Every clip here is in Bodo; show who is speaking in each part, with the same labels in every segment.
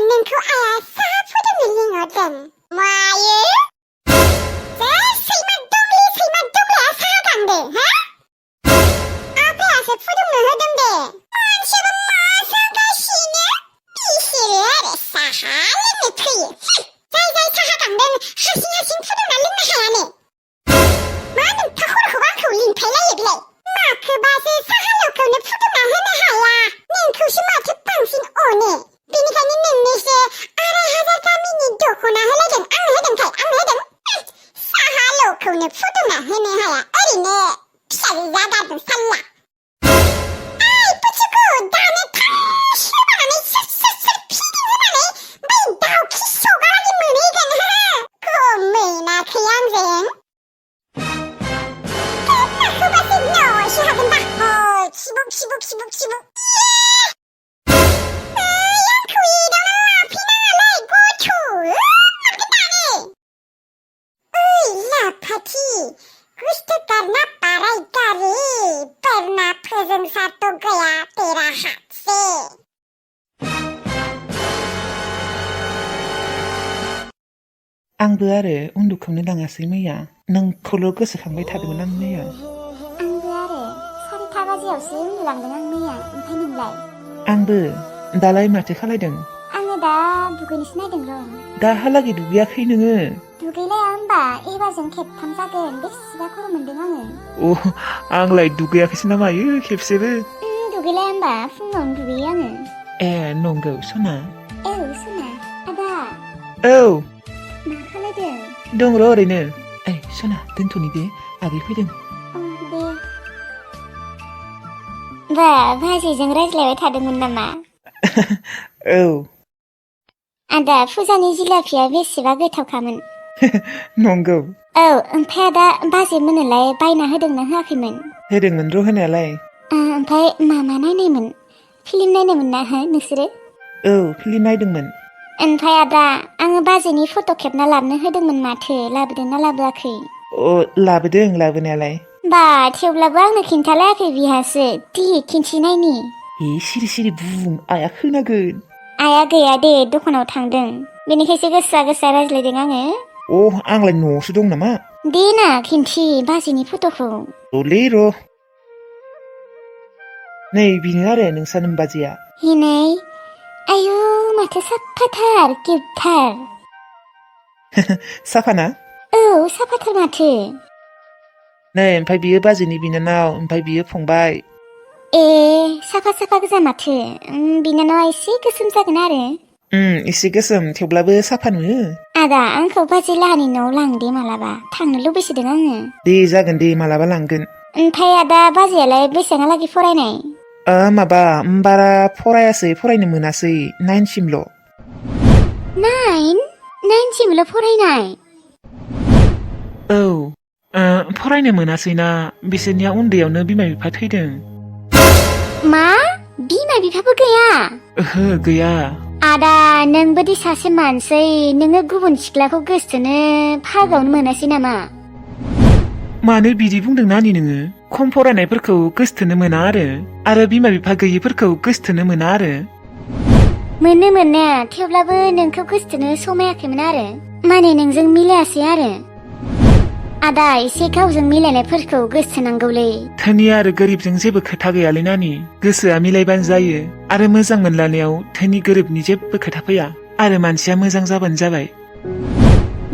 Speaker 1: नोंखौ आइया साहा फुदुंनो लिंहरदों। मायो? सैमा दंग्लिया साहा गांदो, हा? आफायासो फुदुंनो होदों दे। मानसियाबो मा जागासिनो? बिसोरो आरो साहा लोंनो फैयो। जाय साहा गांदों हारसिं फुदुंना लोंनो हायानो। मा नोंथा खर'खौबो आंखौ लिंफायलायो बेलाय? माखोबासो साहा लौखौनो फुदुंना होनो हाया? नोंखौसो माथो बांसिन अनो। बेनिखायनो नोंनोसो 2500 गामिनि दख'ना होलायदों। आंनो होदों। साहा लौखौनो फुदुंना होनो हाया। ओरैनो फिसाजो जागारदों साल्ला। ओइ पुचुकु, दानो थास होबानानै सोर फिदिं होनानै बै दाउखि सगालागि मोनहैगोन हा? मोनाखै आंजों? माखौबासो न'आवसो हागोन दा? खिबु। Gusto karena parai kari, pernah pesen satu gaya terahat sih.
Speaker 2: आंबो आरो उन्दुखौनो दाङासै मैया। नोंखौल' गोसोखांबाय थादोंमोन आं मैया।
Speaker 1: आंबो आरो 4टा बाजियावसो उन्दुलांदों आं मैया। ओमफ्राय नोंलाय? आंबो।
Speaker 2: दालाय माथो खालायदों?
Speaker 1: आङो दा दुगैनोसो नायदों र'।
Speaker 2: दाहालागै दुगैयाखै नोङो?
Speaker 1: दुगैलाया होमबा एबारजों खेबथाम जागोन। बेसेबा खर' मोनदों आङो।
Speaker 2: आंलाय दुगैयाखैसो ना मायो खेबसेबो।
Speaker 1: दुगैलाया होमबा फुङावनो दुगैयो आङो।
Speaker 2: ए नंगौ सना?
Speaker 1: औ सना। आदा।
Speaker 2: औ।
Speaker 1: मा खालायदों?
Speaker 2: दं र' ओरैनो। ओइ सना दोनथ'नि दे, आगै फैदों।
Speaker 1: दे। बा भाजिजों रायज्लायबाय थादोंमोन नामा?
Speaker 2: औ।
Speaker 1: आदा फुजानि जिलापिया बेसेबा गोथावखामोन।
Speaker 2: नंगौ।
Speaker 1: औ ओमफ्राय आदा बाजै मोननोलाय बायना होदोंना होआखैमोन?
Speaker 2: होदोंमोन र' होनायालाय।
Speaker 1: ओमफ्राय मा नायनायमोन? फिल्म नायनायमोन ना नोंसोरो?
Speaker 2: औ फिल्म नायदोंमोन।
Speaker 1: ओमफ्राय आदा आङो बाजैनि फट' खेबना लाबोनो होदोंमोन माथो लाबोदोंना लाबोआखै?
Speaker 2: लाबोदों लाबोनायालाय।
Speaker 1: बा थेवब्लाबो आंनो खिन्थालायाखै बिहासो। दे खिन्थिनायनि।
Speaker 2: सिरि बुं, आइया खोनागोन।
Speaker 1: आइया गैया दे, दखानाव थांदों। बेनिखायसो गोसा रायज्लायदों आङो।
Speaker 2: आंलाय न'आवसो दं नामा?
Speaker 1: दे ना खिन्थि बाजैनि फट'खौ।
Speaker 2: र' नै बिनो आरो नोंसा नोमबाजैया।
Speaker 1: हिनै आयु माथो साफाथार, किउटथार।
Speaker 2: साफाना?
Speaker 1: औ साफाथार माथो।
Speaker 2: नै ओमफ्राय बियो बाजैनि बिनानाव, ओमफ्राय बियो फंबाय।
Speaker 1: साफा गोजा माथो। बिनानावा एसे गोसोम जागोन आरो।
Speaker 2: एसे गोसोम, थेवब्लाबो साफा नुयो।
Speaker 1: आदा आंखौ बाजै लाहानि न'आव लांदे मालाबा, थांनो लुबैसोदों आङो।
Speaker 2: दे जागोन दे, मालाबा लांगोन।
Speaker 1: ओमफ्राय आदा बाजैयालाय बेसेबांहालागै फरायनाय?
Speaker 2: माबा बारा फरायनो मोनासै 9सिमल'।
Speaker 1: 9सिमल' फरायनाय?
Speaker 2: औ फरायनो मोनासैना बिसोरनिया उन्दैयावनो बिमा बिफा थैदों।
Speaker 1: मा? बिमा बिफाबो गैया?
Speaker 2: ओहो गैया।
Speaker 1: आदा नोंबादि सासे मानसै नोङो गुबुन सिख्लाखौ गोसथोनो फागावनो मोनासै नामा?
Speaker 2: मानो बिदि बुंदों नानि नोङो? खम फरायनायफोरखौ गोसथोनो मोना आरो बिमा बिफा गैयिफोरखौ गोसथोनो मोना आरो।
Speaker 1: मोनो मोननाया, थेवब्लाबो नोंखौ गोसथोनो समायाखैमोन आरो माने नोंजों मिलायासै आरो। आदा एसे गावजों मिलायनायफोरखौ गोसथोनांगौलै।
Speaker 2: धोनि आरो गोरिबजों जेबो खोथा गैयालै नानि, गोसोआ मिलायबानो जायो। आरो मोजां मोनलायनायाव धोनि गोरिबनि जेबो खोथा फैया आरो मानसिया मोजां जाबानो जाबाय।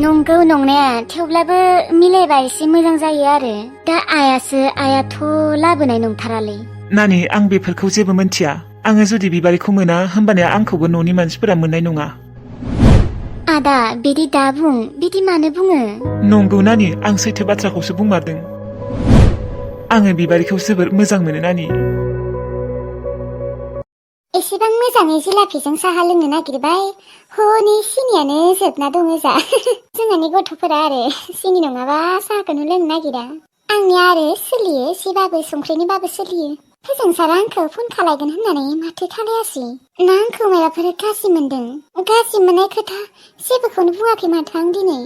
Speaker 1: नंगौ नंनाया, थेवब्लाबो मिलायबा एसे मोजां जायो आरो। दा आयाथ' लाबोनाय नंथारालै।
Speaker 2: नानि आं बेफोरखौ जेबो मोनथिया। आङो जुदि बिबारिखौ मोना होमबानिया आंखौबो न'नि मानसिफोरा मोननाय नङा।
Speaker 1: आदा बिदि दा बुं, बिदि मानो बुङो?
Speaker 2: नंगौ नानि, आं सैथो बाथ्राखौसो बुंमारदों। आङो बिबारिखौ जोबोर मोजां मोनो नानि।
Speaker 1: एसेबां मोजाङै जिलाफिजों साहा लोंनो नागिरबाय, हनै सिनियानो जोबना दङ जा। जोंहानि गथ'फोरा आरो सिनि नङाबा साहाखौनो लोंनो नागिरा। आंनिया आरो सोलियो, एसेबाबो संख्रिनिबाबो सोलियो। फोजोंसारा आंखौ फन खालायगोन होननानै माथो खालायासै। ना आंखौ माबाफोर गाज्रि मोनदों? गाज्रि मोननाय खोथा जेबोखौनो बुङाखै माथो आं दिनै।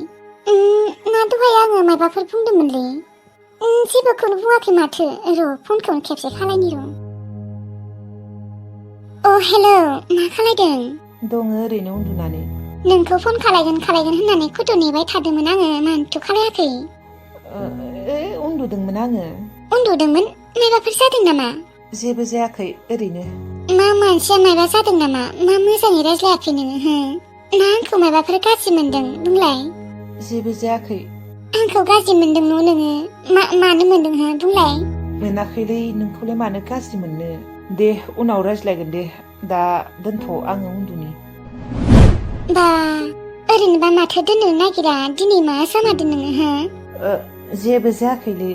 Speaker 1: ना दहाय आङो माबाफोर बुंदोंमोनलै? जेबोखौनो बुङाखै माथो। र' फनखौनो खेबसे खालायनि र'। हेलौ, मा खालायदों?
Speaker 2: दङ ओरैनो उन्दुनानै।
Speaker 1: नोंखौ फन खालायगोन होननानै खथ' नेबाय थादोंमोन आङो, मानोथो खालायाखै?
Speaker 2: उन्दुदोंमोन आङो।
Speaker 1: उन्दुदोंमोन? माबाफोर जादों नामा?
Speaker 2: जेबो जायाखै, ओरैनो।
Speaker 1: मा मानसिया माबा जादों नामा? मा मोजाङै रायज्लायाखै नोङो हो? ना आंखौ माबाफोर गाज्रि मोनदों? बुंलाय।
Speaker 2: जेबो जायाखै।
Speaker 1: आंखौ गाज्रि मोनदों न' नोङो? मानो मोनदों हो? बुंलाय।
Speaker 2: मोनाखैलै, नोंखौलाय मानो गाज्रि मोननो? दे उनाव रायज्लायगोन दे, दा दोनथ' आङो उन्दुनि।
Speaker 1: बा ओरैनोबा माथो दोननो नागिरा, दिनै मा जामारदों नोङो हो?
Speaker 2: जेबो जायाखैलै,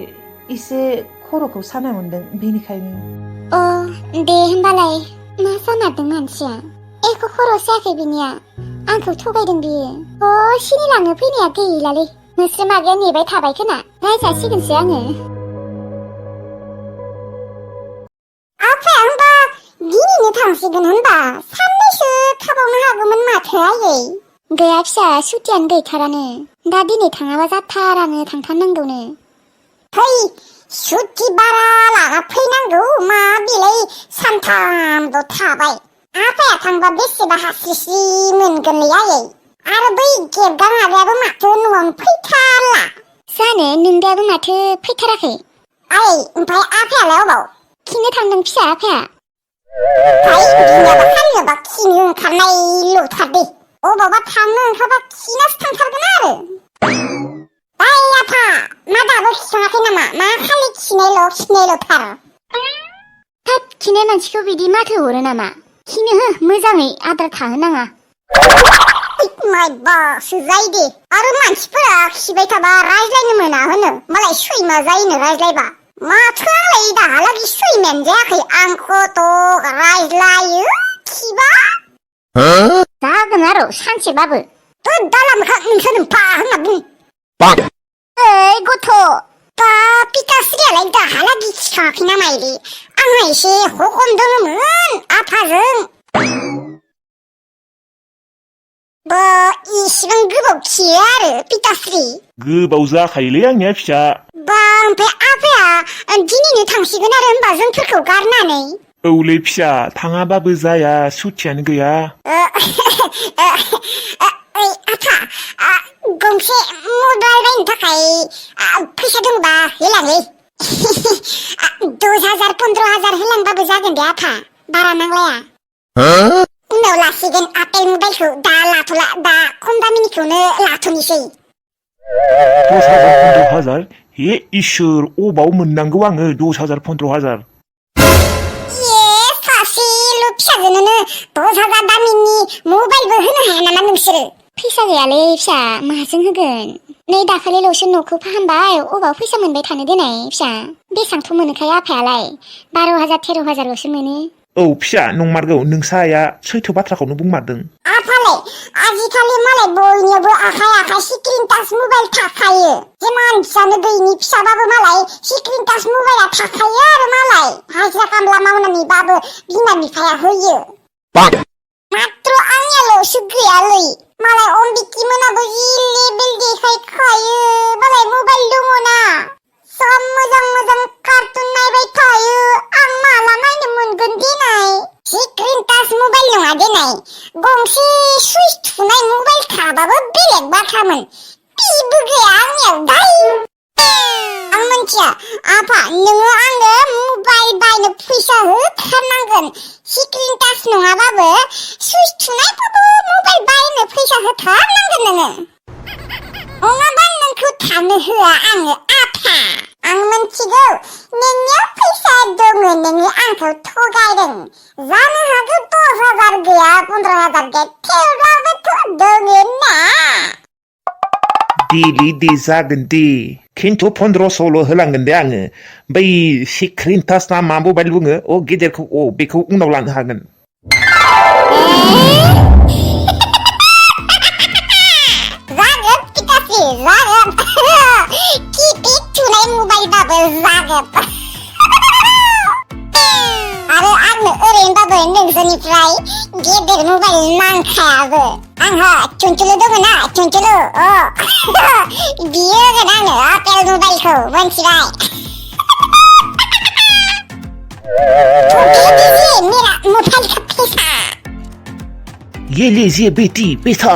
Speaker 2: एसे खर'खौ सानाय मोनदों बेनिखायनो।
Speaker 1: दे होमबालाय, मा जामारदों मानसिया? एख' खर' सायाखै बिनिया, आंखौ थगायदों बियो। सिनि लांनो फैनाया गैलालै, मोस्रोम आगैया नेबाय थाबाय खोना, रायजासिगोनसो आङो। आफाया होनबा दिनैनो थांसिगोन होनबा? साननैसो थाबावनो हागौमोन माथो आयै। गैया फिसा, सुटियानो गैथारानो। दा दिनै थाङाबा जाथारानो, थांथारनांगौनो। फै, सुटि बारा लाना फैनांगौ, मा बेलाय सानथामल' थाबाय। आफाया थांबा बेसेबा हास्रिस्रि मोनगोनलै आयै। आरो बै गेबगां आदायाबो माथो न'आवनो फैथारला। जानो, नों दाबो माथो फैथाराखै? आयै, ओमफ्राय आफायालाय अबाव? खिनो थांदों फिसा आफाया। बिनियाबा खालियाबा खिनो ओंखारनायल'थार दे। अबावबा थांनो ओंखारबा खिनासो थांथारगोन आरो। आफा, मा दाबो खिथाङाखै नामा? मा खालि खिनायल'थार? हाब, खिनाय मानसिखौ बिदि माथो हरो नामा? खिनो हो, मोजाङै आदार थाहोनाङा। माइबासो जायो दे। आरो मानसिफोरा खिबाय थाबा रायज्लायनो मोना होनो, मालाय सैमा जायोनो रायज्लायबा। माथो आंलाय दाहालागि सैमायानो जायाखै, आंखौथ' रायज्लायो खिबा। जागोन आरो सानसेबाबो। दाला मोखां नोंसोर फा होनना बुं। ओइ गथ', बा पिताश्रीयालाय दाहालागि खिखाङाखै ना माइलि? आंहा एसे हखम दङमोन आफाजों। बा इसिबां गोबाव खियो आरो पिताश्री?
Speaker 3: गोबाव जाखायोलै आंनिया फिसा।
Speaker 1: बा ओमफ्राय आफाया दिनैनो थांसिगोन आरो होनबा जोंफोरखौ गारनानै?
Speaker 3: औलै फिसा, थाङाबाबो जाया, सुथियानो गैया।
Speaker 1: आफा, गंसे मबाइल बायनो थाखाय फैसा दंबा होलांलै। 10,000 15,000 होलांबाबो जागोन दे आफा, बारा नांलाया। उनाव लासिगोन आपेल मबाइलखौ, दा लाथ'ला, दा खम दामिनिखौनो लाथ'नोसै।
Speaker 3: 10,000 15,000? हे इसोर, अबाव मोननांगौ आङो 10,000 15,000?
Speaker 1: सासेल' फिसाजोनोनो 10,000 दामिनि मबाइलबो होनो हाया नामा नोंसोरो? फैसा गैयालै फिसा, माजों होगोन? नै दाखालिल'सो न'खौ फाहामबाय अबाव फैसा मोनबाय थानो देनाय फिसा बेसांथ' मोनोखाय आफायालाय 12,000 13,000ल'सो मोनो
Speaker 3: औ फिसा नंमारगौ नोंसा आइया सैथो बाथ्राखौनो बुंमारदों
Speaker 1: आफालाय आजिखालि मालाय बयनियावबो आखाइ आखाइ स्क्रिन टाच मबाइल थाखायो जे मानसियानो गैयिनि फिसाबाबो मालाय स्क्रिन टाच मबाइला थाखायो आरो मालाय हाजिरा खामला मावनानैबाबो बिमा बिफाया होयो मात्र आंनियाल'सो गैयालै मालाय अम्बिकी मोनाबो जि लेबेल देखायखायो मालाय मबाइल दङना सब मोजां मोजां कार्टुन नायबाय थायो आं माला नायनो मोनगोन देनाय स्क्रिन टाच मबाइल नङा देनाय गंसे सुइच थुनाय मबाइल थाबाबो बेलेग बाथ्रामोन बिबो गैया आंनियाव दाय आं मोनथिया आफा नोङो आंनो मबाइल बायनो फैसा होथारनांगोन स्क्रिन टाच नङाबाबो सुइच थुनायबाबो मबाइल बायनो फैसा होथारनांगोन नोङो नङाबा नोंखौ थानो होआ आङो आफा आं मोनथिगौ नोंनियाव फैसा दङ नोङो आंखौ थगायदों जानो हागौ 10,000 गैया 15,000 गैया थेवब्लाबोथ' दङ ना
Speaker 3: देलै दे जागोन दे खिन्थु 1500ल' होलांगोन दे आङो बै स्क्रिन टाच ना मा मबाइल बुङो गेदेरखौ बेखौ उनाव लानो हागोन
Speaker 1: जागोन पितासि जागोन किपेड थुनाय मबाइलबाबो जागोन आरो आंनो ओरैनोबाबो नोंसोरनिफ्राय गेदेर मबाइल नांखायाबो आंहा चुनचुलु दङ ना चुनचुलु बियो होगोन आंनो आपेल मबाइलखौ मोनथिबाय तो दे दीजिए मेरा मोबाइल का पैसा
Speaker 3: ये लीजिए बेटी पैसा